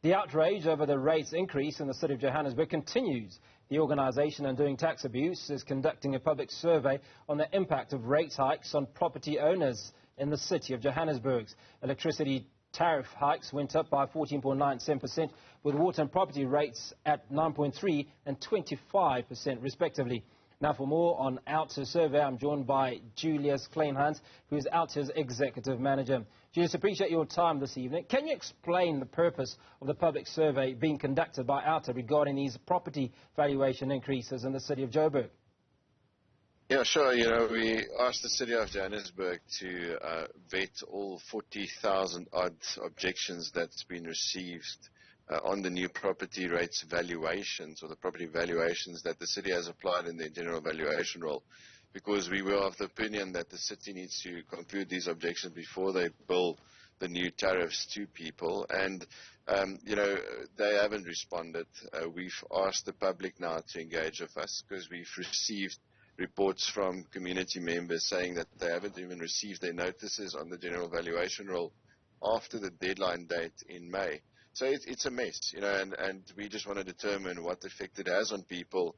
The outrage over the rates increase in the City of Johannesburg continues. The organisation Undoing Tax Abuse is conducting a public survey on the impact of rate hikes on property owners in the City of Johannesburg. Electricity tariff hikes went up by 14.97%, with water and property rates at 9.3% and 25% respectively. Now for more on OUTA survey, I'm joined by Julius Kleynhans, who is OUTA's executive manager. Julius, appreciate your time this evening. Can you explain the purpose of the public survey being conducted by OUTA regarding these property valuation increases in the City of Joburg? Yeah, sure. We asked the City of Johannesburg to vet all 40,000 odd objections that's been received on the new property rates valuations, or the property valuations that the city has applied in their general valuation role, because we were of the opinion that the city needs to conclude these objections before they bill the new tariffs to people. And they haven't responded. We've asked the public now to engage with us, because we've received reports from community members saying that they haven't even received their notices on the general valuation roll after the deadline date in May. So it's a mess, and we just want to determine what effect it has on people,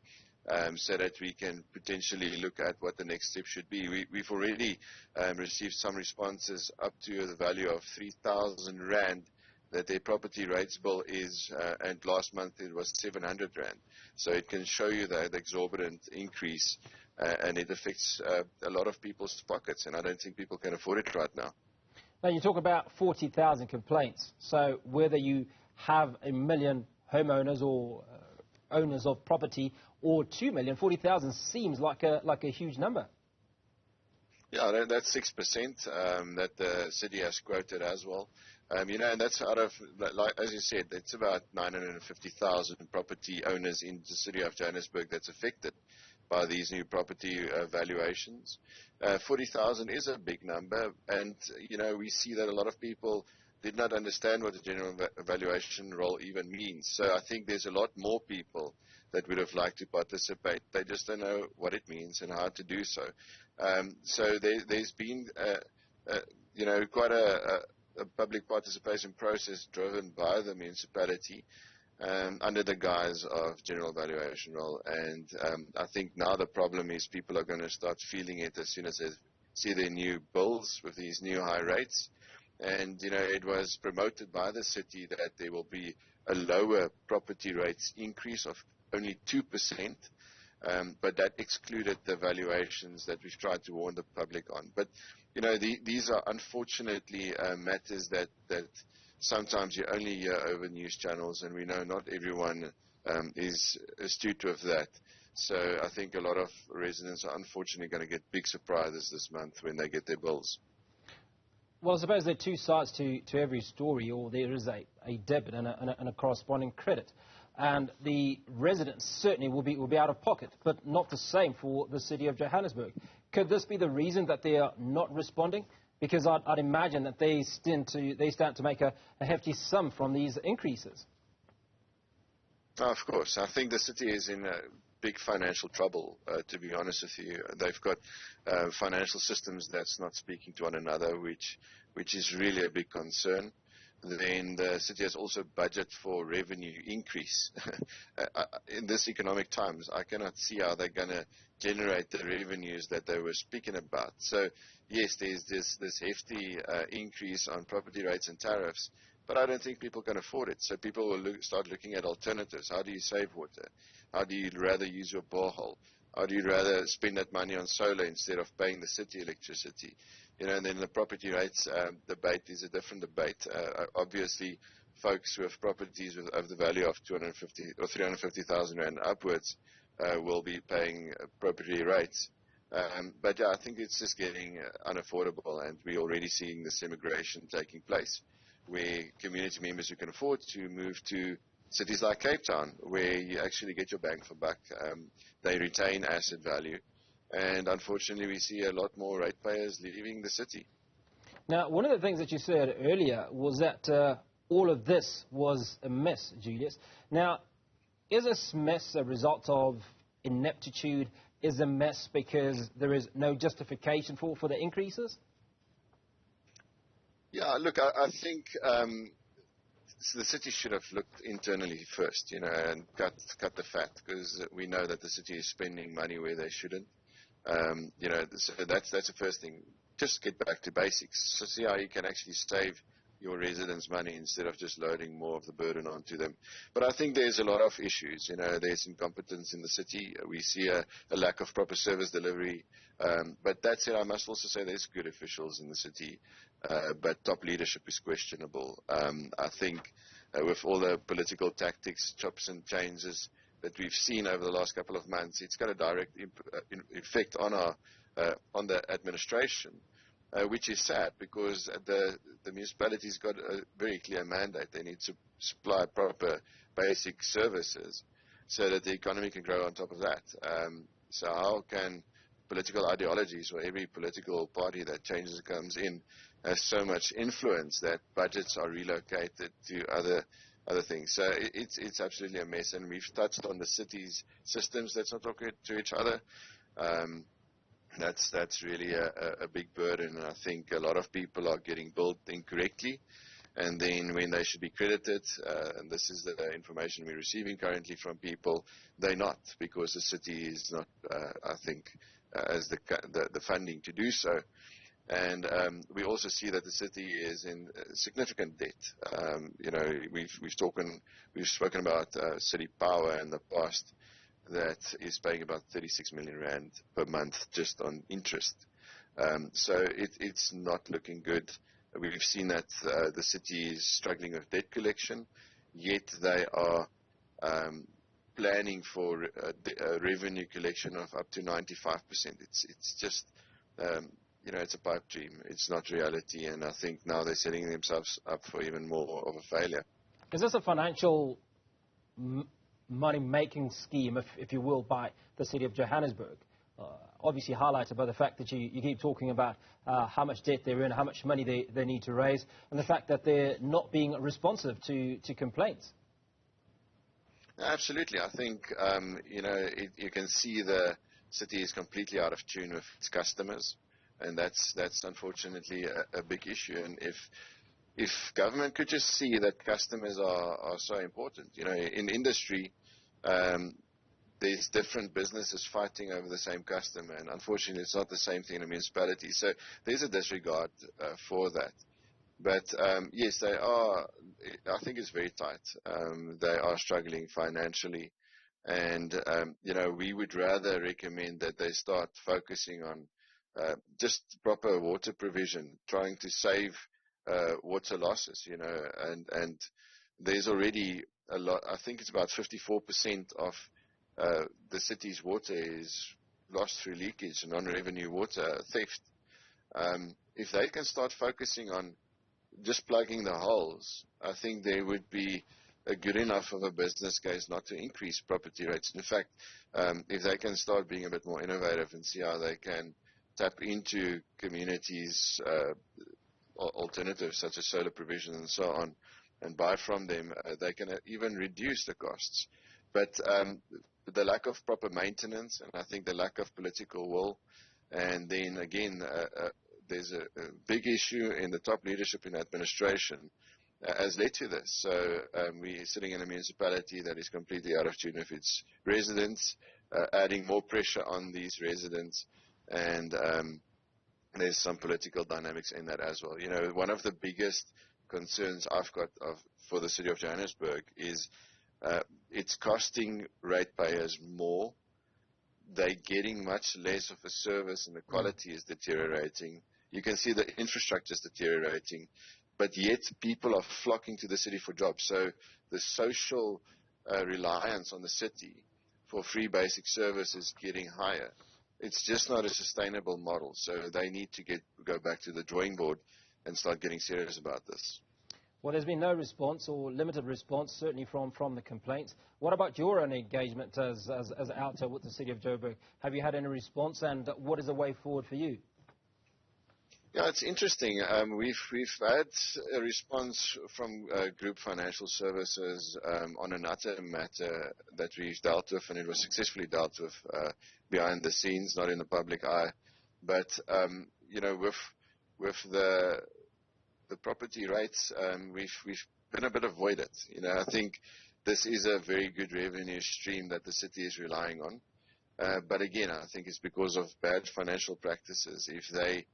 so that we can potentially look at what the next step should be. We've already received some responses up to the value of 3,000 Rand that their property rates bill is, and last month it was 700 Rand. So it can show you the exorbitant increase, and it affects a lot of people's pockets, and I don't think people can afford it right now. Now, you talk about 40,000 complaints. So whether you have 1 million homeowners or owners of property or 2 million, 40,000 seems like a huge number. Yeah, that's 6% that the city has quoted as well. And that's out of, like, as you said, it's about 950,000 property owners in the City of Johannesburg that's affected by these new property valuations. 40,000 is a big number, and we see that a lot of people did not understand what the general valuation role even means. So I think there's a lot more people that would have liked to participate. They just don't know what it means and how to do so. So there's been quite a public participation process driven by the municipality, under the guise of general valuation role. And I think now the problem is people are going to start feeling it as soon as they see their new bills with these new high rates. And, it was promoted by the city that there will be a lower property rates increase of only 2%, but that excluded the valuations that we've tried to warn the public on. But, these are unfortunately matters that sometimes you only hear over news channels, and we know not everyone is astute with that. So I think a lot of residents are unfortunately going to get big surprises this month when they get their bills. Well, I suppose there are two sides to every story, or there is a debit and a corresponding credit. And the residents certainly will be out of pocket, but not the same for the City of Johannesburg. Could this be the reason that they are not responding? Because I'd imagine that they stand to make a hefty sum from these increases. Of course. I think the city is in big financial trouble, to be honest with you. They've got financial systems that's not speaking to one another, which is really a big concern. Then the city has also budgeted for revenue increase. In this economic times, I cannot see how they're going to generate the revenues that they were speaking about. So, yes, there's this hefty increase on property rates and tariffs, but I don't think people can afford it. So people will start looking at alternatives. How do you save water? How do you rather use your borehole? How do you rather spend that money on solar instead of paying the city electricity? And then the property rates debate is a different debate. Obviously, folks who have properties of the value of 250 or 350,000 Rand upwards will be paying property rates. But yeah, I think it's just getting unaffordable, and we're already seeing this immigration taking place, where community members who can afford to move to cities like Cape Town, where you actually get your bang for buck. They retain asset value. And unfortunately, we see a lot more ratepayers leaving the city. Now, one of the things that you said earlier was that all of this was a mess, Julius. Now, is this mess a result of ineptitude? Is a mess because there is no justification for the increases? Yeah, look, I think the city should have looked internally first, and cut the fat, because we know that the city is spending money where they shouldn't. So that's the first thing. Just get back to basics. So see how you can actually save your residents money instead of just loading more of the burden onto them. But I think there's a lot of issues. There's incompetence in the city. We see a lack of proper service delivery. But that said, I must also say there's good officials in the city, but top leadership is questionable. I think with all the political tactics, chops and changes that we've seen over the last couple of months, it's got a direct effect on the administration. Which is sad, because the municipality's got a very clear mandate. They need to supply proper basic services so that the economy can grow on top of that. So how can political ideologies, or every political party that comes in has so much influence that budgets are relocated to other things? So it's absolutely a mess, and we've touched on the city's systems that's not talking to each other. That's really a big burden, and I think a lot of people are getting billed incorrectly, and then when they should be credited, and this is the information we're receiving currently from people, they're not, because the city is not, I think, as the funding to do so. And we also see that the city is in significant debt. We've spoken about city power in the past, that is paying about 36 million rand per month just on interest. So it's not looking good. We've seen that the city is struggling with debt collection, yet they are planning for a revenue collection of up to 95%. It's just, it's a pipe dream. It's not reality, and I think now they're setting themselves up for even more of a failure. Is this a financial money-making scheme, if you will, by the City of Johannesburg? Obviously highlighted by the fact that you keep talking about how much debt they're in, how much money they need to raise, and the fact that they're not being responsive to complaints. Absolutely. I think, you can see the city is completely out of tune with its customers, and that's unfortunately a big issue. And if government could just see that customers are so important, in industry, there's different businesses fighting over the same customer, and unfortunately it's not the same thing in a municipality. So there's a disregard for that. But yes, they are, I think it's very tight. They are struggling financially, and we would rather recommend that they start focusing on just proper water provision, trying to save water losses, and there's already a lot. I think it's about 54% of the city's water is lost through leakage, non-revenue water theft. If they can start focusing on just plugging the holes, I think there would be a good enough of a business case not to increase property rates. In fact, if they can start being a bit more innovative and see how they can tap into communities' alternatives such as solar provision and so on, and buy from them, they can even reduce the costs. But the lack of proper maintenance, and I think the lack of political will, and then again, there's a big issue in the top leadership in administration, has led to this. So we're sitting in a municipality that is completely out of tune with its residents, adding more pressure on these residents, and there's some political dynamics in that as well. One of the biggest concerns I've got for the City of Johannesburg is it's costing ratepayers more. They're getting much less of a service, and the quality is deteriorating. You can see the infrastructure is deteriorating, but yet people are flocking to the city for jobs. So the social reliance on the city for free basic service is getting higher. It's just not a sustainable model. So they need to go back to the drawing board and start getting serious about this. Well, there's been no response, or limited response, certainly from the complaints. What about your own engagement as OUTA with the City of Joburg? Have you had any response, and what is the way forward for you? Yeah, it's interesting. We've had a response from Group Financial Services on another matter that we've dealt with, and it was successfully dealt with behind the scenes, not in the public eye. But with the property rates, we've been a bit avoided. I think this is a very good revenue stream that the city is relying on. But again, I think it's because of bad financial practices. If they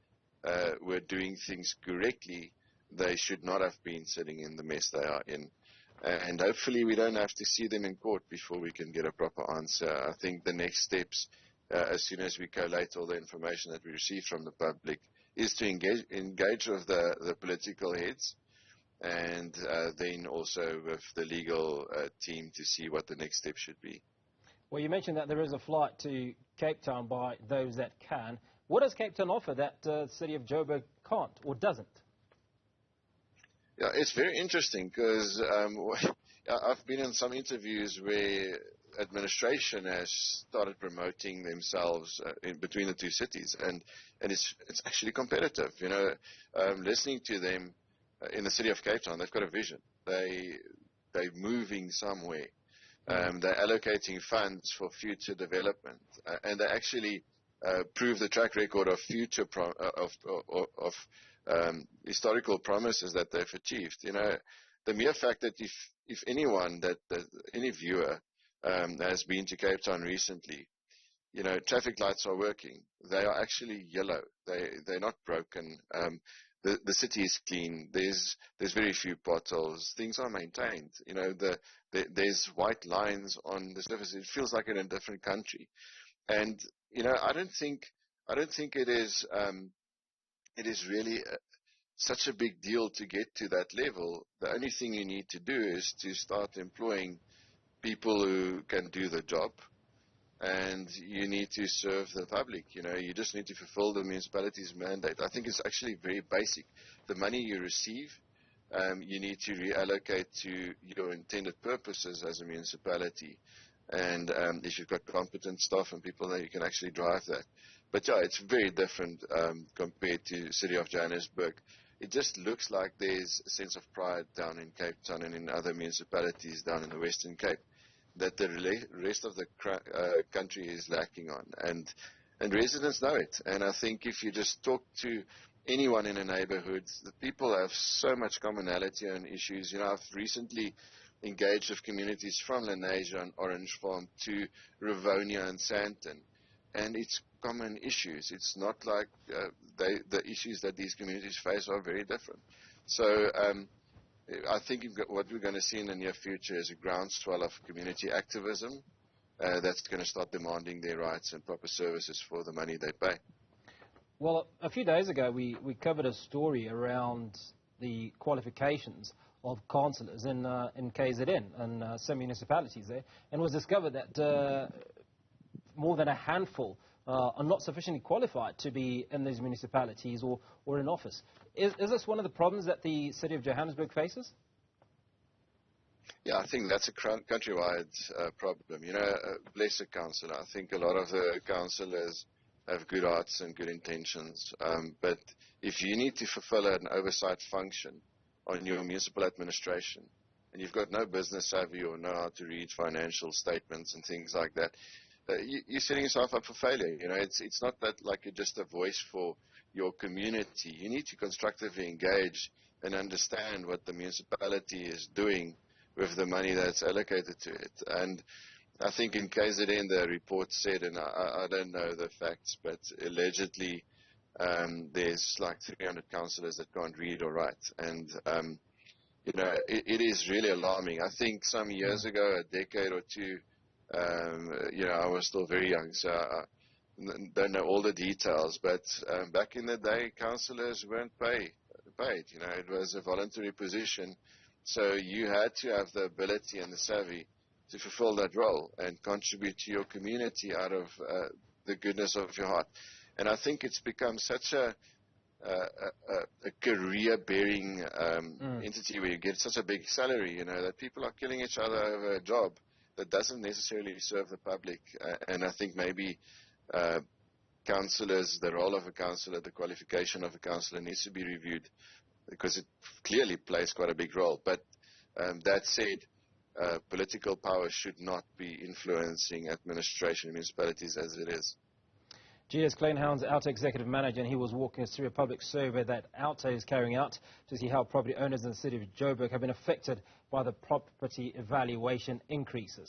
were doing things correctly, they should not have been sitting in the mess they are in. And hopefully we don't have to see them in court before we can get a proper answer. I think the next steps, as soon as we collate all the information that we receive from the public, is to engage with the political heads, and then also with the legal team to see what the next step should be. Well, you mentioned that there is a flight to Cape Town by those that can. What does Cape Town offer that the city of Joburg can't or doesn't? Yeah, it's very interesting because I've been in some interviews where administration has started promoting themselves in between the two cities, and it's actually competitive. Listening to them in the city of Cape Town, they've got a vision. They're moving somewhere. They're allocating funds for future development, and they actually prove the track record of future historical promises that they've achieved. The mere fact that if anyone, any viewer has been to Cape Town recently, traffic lights are working. They are actually yellow. They're not broken. The city is clean. There's very few potholes. Things are maintained. There's white lines on the surface. It feels like in a different country. And I don't think it is really such a big deal to get to that level. The only thing you need to do is to start employing people who can do the job, and you need to serve the public. You just need to fulfill the municipality's mandate. I think it's actually very basic. The money you receive, you need to reallocate to your intended purposes as a municipality. And if you've got competent staff and people there, you can actually drive that. But yeah, it's very different compared to City of Johannesburg. It just looks like there's a sense of pride down in Cape Town and in other municipalities down in the Western Cape that the rest of the country is lacking on. And residents know it. And I think if you just talk to anyone in a neighborhood, the people have so much commonality on issues. I've recently engaged with communities from Lenasia and Orange Farm to Rivonia and Sandton, and it's common issues. It's not like the issues that these communities face are very different. So I think what we're going to see in the near future is a groundswell of community activism that's going to start demanding their rights and proper services for the money they pay. Well, a few days ago we covered a story around the qualifications of councillors in KZN and some municipalities there, and it was discovered that more than a handful are not sufficiently qualified to be in these municipalities or in office. Is this one of the problems that the City of Johannesburg faces? Yeah, I think that's a countrywide problem. Bless the councillor. I think a lot of the councillors have good hearts and good intentions, but if you need to fulfill an oversight function on your municipal administration, and you've got no business savvy or know how to read financial statements and things like that, you're setting yourself up for failure. It's not that like you're just a voice for your community. You need to constructively engage and understand what the municipality is doing with the money that's allocated to it. And I think in KZN the report said, and I don't know the facts, but allegedly there's like 300 councillors that can't read or write. And it is really alarming. I think some years ago, a decade or two, I was still very young, so I don't know all the details, but back in the day, councillors weren't paid. It was a voluntary position, so you had to have the ability and the savvy to fulfill that role and contribute to your community out of the goodness of your heart. And I think it's become such a career-bearing entity where you get such a big salary, that people are killing each other over a job that doesn't necessarily serve the public. And I think maybe councillors, the role of a councillor, the qualification of a councillor needs to be reviewed, because it clearly plays quite a big role. But that said, political power should not be influencing administration in municipalities as it is. Julius Kleynhans, OUTA Executive Manager, and he was walking us through a public survey that OUTA is carrying out to see how property owners in the city of Joburg have been affected by the property valuation increases.